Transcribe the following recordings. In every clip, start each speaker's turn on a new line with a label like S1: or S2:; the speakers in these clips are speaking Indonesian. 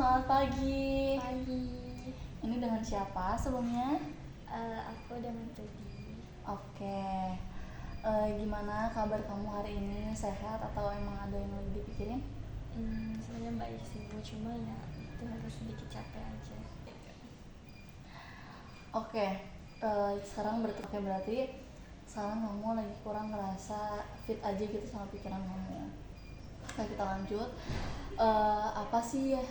S1: selamat pagi.
S2: Pagi.
S1: Ini dengan siapa sebelumnya?
S2: Aku dengan Tudi.
S1: Oke. Gimana kabar kamu hari ini? Sehat atau emang ada yang lagi dipikirin?
S2: Sebenarnya baik sih Bu, cuma ya itu harus sedikit capek aja.
S1: Oke. Sekarang berarti sekarang kamu lagi kurang ngerasa fit aja gitu sama pikiran kamu. Oke, kita lanjut. Apa sih ya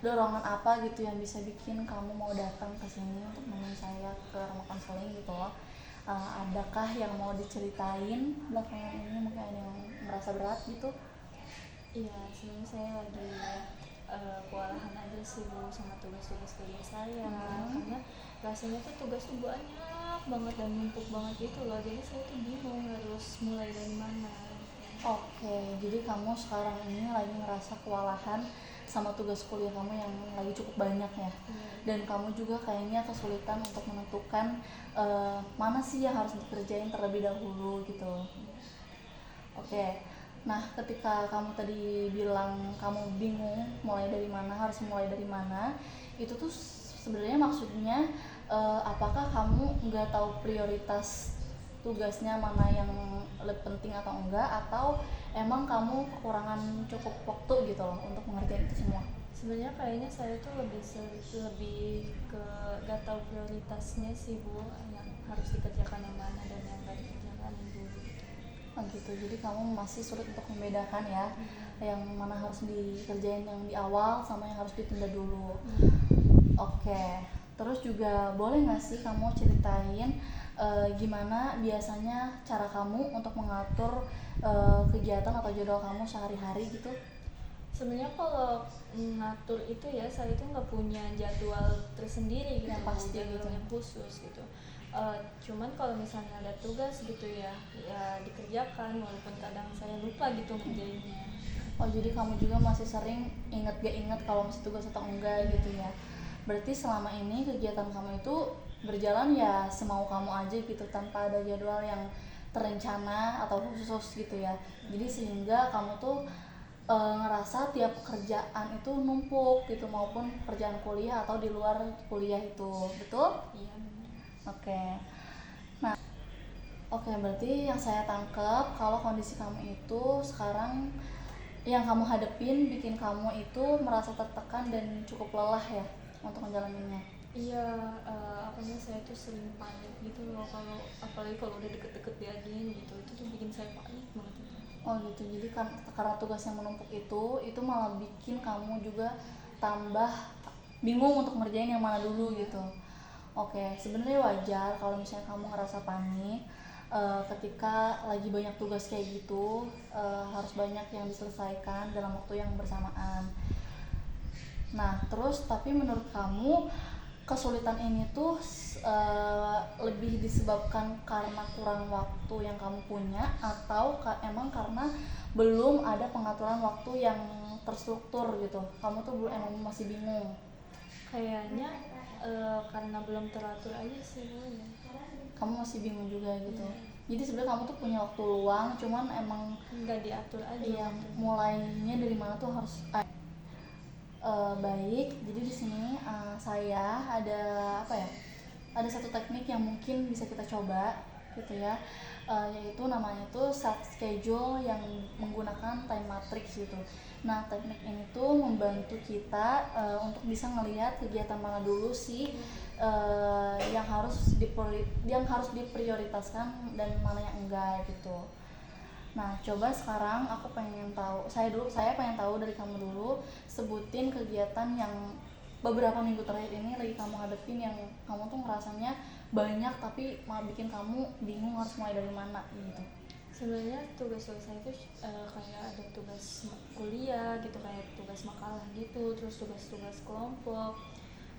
S1: dorongan apa gitu yang bisa bikin kamu mau datang ke sini untuk nemenin saya ke rumah konseling gitu loh? Adakah yang mau diceritain belakangan ini, mungkin ada yang merasa berat gitu?
S2: Iya, sebenarnya saya lagi kewalahan aja sih Bu sama tugas-tugas kuliah saya. Karena rasanya tuh tugas tuh banyak banget dan numpuk banget gitu loh. Jadi saya tuh bingung harus mulai dari mana.
S1: Oke, jadi kamu sekarang ini lagi ngerasa kewalahan sama tugas kuliah kamu yang lagi cukup banyak ya. Dan kamu juga kayaknya kesulitan untuk menentukan mana sih yang harus dikerjain terlebih dahulu gitu. Oke. Nah, ketika kamu tadi bilang kamu bingung harus mulai dari mana, itu tuh sebenarnya maksudnya apakah kamu nggak tahu prioritas tugasnya mana yang lebih penting atau enggak, atau emang kamu kekurangan cukup waktu gitu loh untuk mengerjain itu semua?
S2: Sebenarnya kayaknya saya tuh lebih ke gak tahu prioritasnya sih Bu, yang harus dikerjakan yang mana dan yang gak dikerjakan yang dulu.
S1: Oh gitu, jadi kamu masih sulit untuk membedakan ya, yang mana harus dikerjain yang di awal sama yang harus ditunda dulu. Oke, terus juga boleh nggak sih kamu ceritain gimana biasanya cara kamu untuk mengatur kegiatan atau jadwal kamu sehari-hari gitu?
S2: Sebenarnya kalau ngatur itu ya saya itu nggak punya jadwal tersendiri gitu,
S1: Yang pasti
S2: jadwal
S1: gitu.
S2: yang khusus gitu. Cuman kalau misalnya ada tugas gitu ya dikerjakan walaupun kadang saya lupa gitu ngerjainnya.
S1: Oh, jadi kamu juga masih sering inget gak inget kalau masih tugas atau enggak gitu ya. Berarti selama ini kegiatan kamu itu berjalan ya semau kamu aja gitu, tanpa ada jadwal yang terencana atau khusus gitu ya. Jadi sehingga kamu tuh ngerasa tiap pekerjaan itu numpuk gitu, maupun pekerjaan kuliah atau di luar kuliah itu, betul?
S2: Iya benar.
S1: Oke. Nah, oke, berarti yang saya tangkap kalau kondisi kamu itu sekarang yang kamu hadepin bikin kamu itu merasa tertekan dan cukup lelah ya untuk menjalaninya.
S2: Iya, apanya saya tuh sering panik gitu loh kalau apalagi kalau udah deket-deket diaduin gitu, itu tuh bikin saya panik banget gitu.
S1: Oh gitu, jadi karena tugas yang menumpuk itu malah bikin kamu juga tambah bingung untuk ngerjain yang mana dulu gitu. Oke, sebenarnya wajar kalau misalnya kamu ngerasa panik ketika lagi banyak tugas kayak gitu, harus banyak yang diselesaikan dalam waktu yang bersamaan. Nah, terus tapi menurut kamu kesulitan ini tuh lebih disebabkan karena kurang waktu yang kamu punya, atau emang karena belum ada pengaturan waktu yang terstruktur gitu? Kamu tuh emang masih bingung?
S2: Kayaknya karena belum teratur aja sih Bu ya.
S1: Kamu masih bingung juga gitu. Jadi sebenarnya kamu tuh punya waktu luang, cuman emang
S2: Nggak diatur aja
S1: iya,
S2: gitu.
S1: mulainya dari mana tuh harus baik. Jadi di sini saya ada apa ya? Ada satu teknik yang mungkin bisa kita coba gitu ya. Yaitu namanya tuh set schedule yang menggunakan time matrix gitu. Nah, teknik ini tuh membantu kita untuk bisa ngelihat kegiatan mana dulu sih yang harus diprioritaskan dan mana yang enggak gitu. Nah, coba sekarang saya pengen tahu dari kamu dulu, sebutin kegiatan yang beberapa minggu terakhir ini lagi kamu hadapin yang kamu tuh ngerasanya banyak tapi malah bikin kamu bingung harus mulai dari mana gitu.
S2: Sebenarnya tugas-tugas saya itu kayak ada tugas kuliah gitu, kayak tugas makalah gitu, terus tugas-tugas kelompok,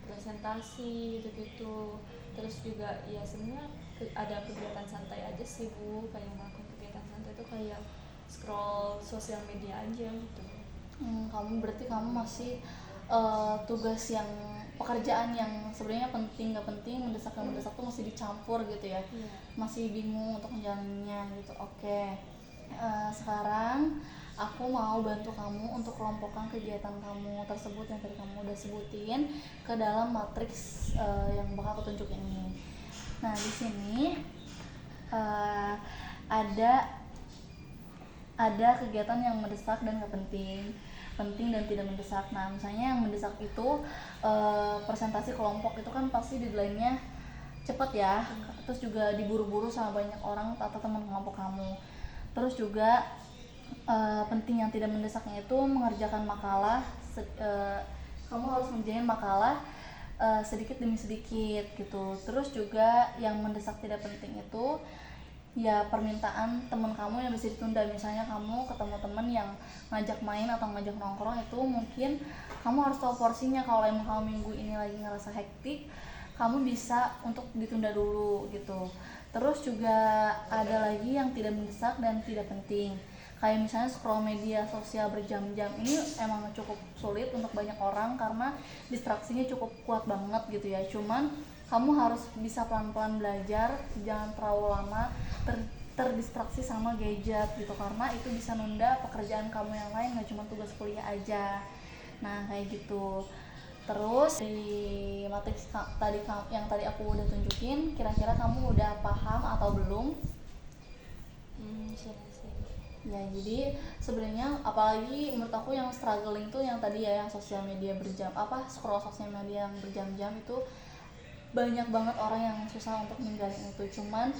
S2: presentasi gitu-gitu. Terus juga ya sebenarnya ada kegiatan santai aja sih Bu, kayak melakukan kegiatan santai itu kayak scroll sosial media aja gitu.
S1: Kamu masih tugas yang pekerjaan yang sebenarnya penting nggak penting, mendesak tuh masih dicampur gitu ya.
S2: Iya.
S1: Masih bingung untuk menjalannya gitu. Oke. Sekarang aku mau bantu kamu untuk kelompokkan kegiatan kamu tersebut yang tadi kamu udah sebutin ke dalam matriks yang bakal aku tunjukin ini. Nah, di sini uh, ada kegiatan yang mendesak dan gak penting, penting dan tidak mendesak. Nah, misalnya yang mendesak itu presentasi kelompok itu kan pasti deadline-nya cepet ya, terus juga diburu-buru sama banyak orang atau teman kelompok kamu. Terus juga penting yang tidak mendesaknya itu mengerjakan makalah, kamu harus mengerjain makalah sedikit demi sedikit gitu. Terus juga yang mendesak tidak penting itu ya permintaan teman kamu yang bisa ditunda. Misalnya kamu ketemu teman yang ngajak main atau ngajak nongkrong, itu mungkin kamu harus tahu porsinya. Kalau emang kamu minggu ini lagi ngerasa hektik, kamu bisa untuk ditunda dulu gitu. Terus juga ada lagi yang tidak mendesak dan tidak penting, kayak misalnya scroll media sosial berjam-jam. Ini emang cukup sulit untuk banyak orang karena distraksinya cukup kuat banget gitu ya. Cuman kamu harus bisa pelan-pelan belajar, jangan terlalu lama terdistraksi sama gadget gitu, karena itu bisa nunda pekerjaan kamu yang lain, gak cuma tugas kuliah aja. Nah kayak gitu. Terus di matriks yang tadi aku udah tunjukin, kira-kira kamu udah paham atau belum?
S2: Sih.
S1: Ya, jadi sebenarnya apalagi menurut aku yang struggling tuh yang tadi ya, yang sosial media scroll sosial media yang berjam-jam itu banyak banget orang yang susah untuk ninggalin itu. Cuman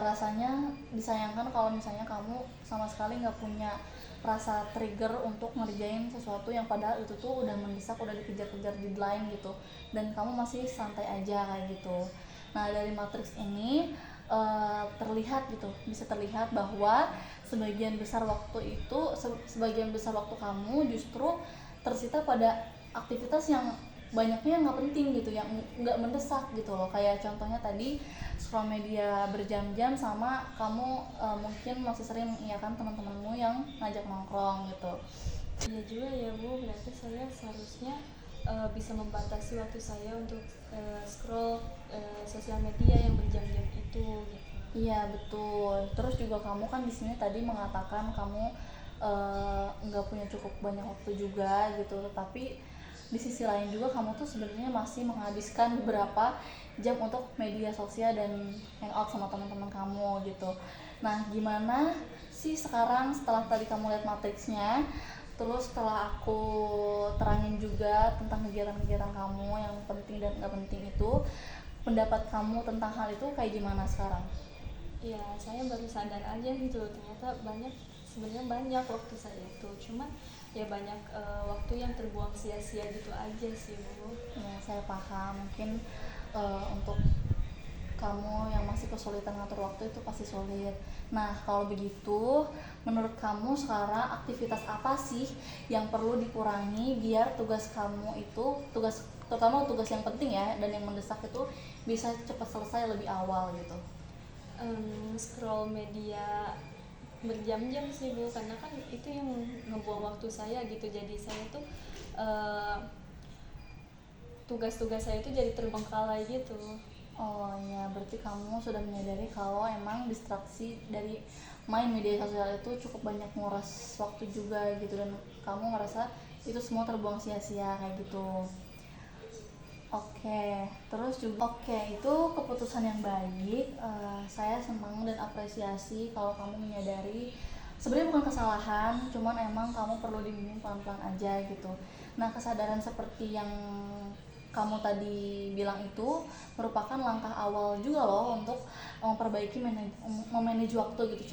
S1: rasanya disayangkan kalau misalnya kamu sama sekali nggak punya rasa trigger untuk ngerjain sesuatu yang padahal itu tuh udah mendesak, udah dikejar-kejar deadline gitu, dan kamu masih santai aja kayak gitu. Nah, dari matriks ini bisa terlihat bahwa sebagian besar waktu kamu justru tersita pada aktivitas yang banyaknya nggak penting gitu, yang nggak mendesak gitu loh. Kayak contohnya tadi scroll media berjam-jam, sama kamu mungkin masih sering mengiyakan teman-temanmu yang ngajak nongkrong gitu.
S2: Iya juga ya Bu, berarti saya seharusnya bisa membatasi waktu saya untuk scroll sosial media yang berjam-jam itu gitu.
S1: Iya betul. Terus juga kamu kan di sini tadi mengatakan kamu nggak punya cukup banyak waktu juga gitu, tetapi di sisi lain juga kamu tuh sebenarnya masih menghabiskan beberapa jam untuk media sosial dan hangout sama teman-teman kamu gitu. Nah, gimana sih sekarang setelah tadi kamu lihat matriksnya, terus setelah aku terangin juga tentang kegiatan-kegiatan kamu yang penting dan nggak penting itu, pendapat kamu tentang hal itu kayak gimana sekarang?
S2: Ya, saya baru sadar aja gitu, ternyata sebenarnya banyak waktu saya itu, cuman ya banyak waktu yang terbuang sia-sia gitu aja sih Bu.
S1: Ya, saya paham. Mungkin untuk kamu yang masih kesulitan ngatur waktu itu pasti sulit. Nah, kalau begitu, menurut kamu sekarang aktivitas apa sih yang perlu dikurangi biar tugas kamu itu, terutama tugas yang penting ya dan yang mendesak itu, bisa cepat selesai lebih awal gitu?
S2: Scroll media berjam-jam sih Bu, karena kan itu yang ngebuang waktu saya gitu. Jadi saya tuh tugas-tugas saya itu jadi terbengkalai gitu.
S1: Oh ya, berarti kamu sudah menyadari kalau emang distraksi dari main media sosial itu cukup banyak nguras waktu juga gitu, dan kamu ngerasa itu semua terbuang sia-sia kayak gitu. Oke, itu keputusan yang baik. Saya senang dan apresiasi kalau kamu menyadari sebenarnya bukan kesalahan, cuman emang kamu perlu dibimbing pelan-pelan aja gitu. Nah, kesadaran seperti yang kamu tadi bilang itu merupakan langkah awal juga loh untuk memperbaiki memanage waktu gitu,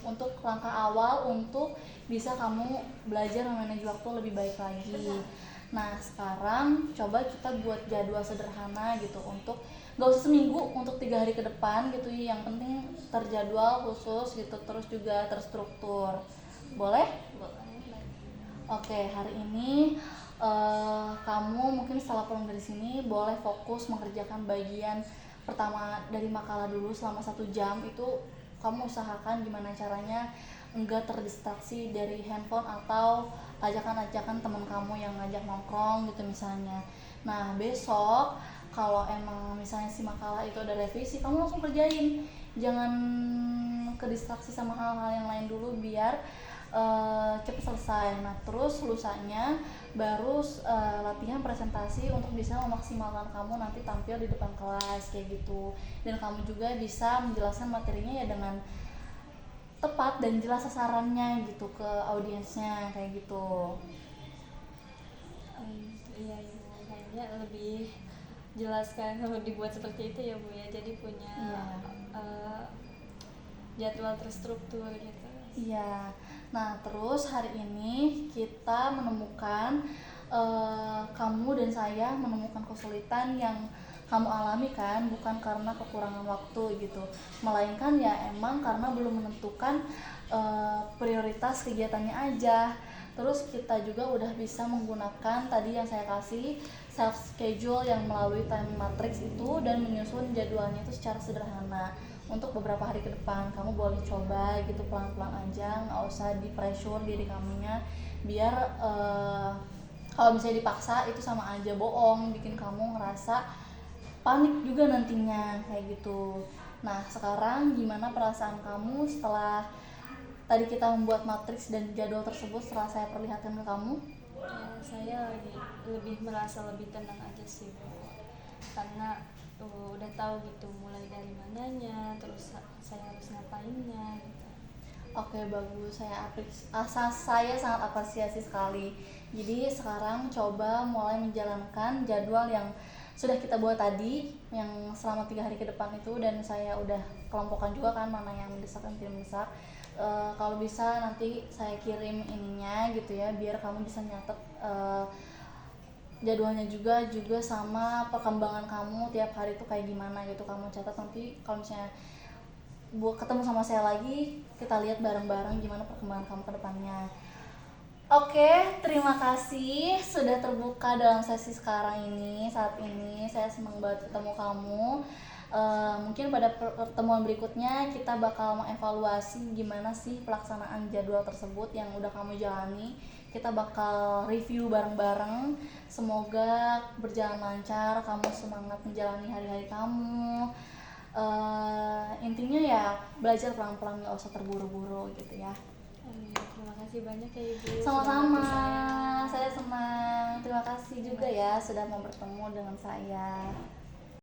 S1: untuk langkah awal untuk bisa kamu belajar memanage waktu lebih baik lagi. Nah, sekarang coba kita buat jadwal sederhana gitu, untuk gak usah seminggu, untuk 3 hari ke depan gitu, yang penting terjadwal khusus gitu, terus juga terstruktur. Boleh?
S2: Boleh.
S1: Oke, hari ini kamu mungkin setelah pulang dari sini boleh fokus mengerjakan bagian pertama dari makalah dulu selama 1 jam. Itu kamu usahakan gimana caranya enggak terdistraksi dari handphone atau ajakan-ajakan teman kamu yang ngajak nongkrong gitu misalnya. Nah, besok kalau emang misalnya si makalah itu ada revisi, kamu langsung kerjain, jangan kedistraksi sama hal-hal yang lain dulu biar cepat selesai. Nah terus lusanya baru latihan presentasi untuk bisa memaksimalkan kamu nanti tampil di depan kelas kayak gitu, dan kamu juga bisa menjelaskan materinya ya dengan tepat dan jelas sasarannya gitu ke audiensnya kayak gitu.
S2: Iya ibu, kayaknya lebih jelas kan kalau dibuat seperti itu ya bu ya, jadi punya
S1: Iya.
S2: jadwal terstruktur gitu.
S1: Iya. Nah, terus hari ini kita menemukan kamu dan saya menemukan kesulitan yang kamu alami kan bukan karena kekurangan waktu gitu, melainkan ya emang karena belum menentukan prioritas kegiatannya aja. Terus kita juga udah bisa menggunakan tadi yang saya kasih self schedule yang melalui time matrix itu dan menyusun jadwalnya itu secara sederhana untuk beberapa hari ke depan. Kamu boleh coba gitu pelan-pelan aja, nggak usah di pressure diri kamunya biar kalau misalnya dipaksa itu sama aja bohong, bikin kamu ngerasa panik juga nantinya kayak gitu. Nah sekarang gimana perasaan kamu setelah tadi kita membuat matriks dan jadwal tersebut setelah saya perlihatkan ke kamu?
S2: Ya, saya lagi lebih merasa lebih tenang aja sih bu, karena udah tahu gitu mulai dari mananya, terus saya harus ngapainnya gitu.
S1: Oke bagus, saya sangat apresiasi sekali. Jadi sekarang coba mulai menjalankan jadwal yang sudah kita buat tadi yang selama 3 hari ke depan itu, dan saya udah kelompokkan juga kan mana yang mendesak dan tidak mendesak. Kalau bisa nanti saya kirim ininya gitu ya biar kamu bisa nyatet jadwalnya juga sama perkembangan kamu tiap hari itu kayak gimana gitu, kamu catat nanti kalau misalnya ketemu sama saya lagi kita lihat bareng-bareng gimana perkembangan kamu ke depannya. Oke, terima kasih sudah terbuka dalam sesi sekarang ini. Saat ini saya senang banget ketemu kamu. Mungkin pada pertemuan berikutnya kita bakal mengevaluasi gimana sih pelaksanaan jadwal tersebut yang udah kamu jalani. Kita bakal review bareng-bareng. Semoga berjalan lancar, kamu semangat menjalani hari-hari kamu. Intinya ya belajar pelan-pelan, nggak usah terburu-buru gitu ya.
S2: Terima kasih banyak ya ibu.
S1: Sama-sama, saya senang. Terima kasih juga ya sudah mau bertemu dengan saya.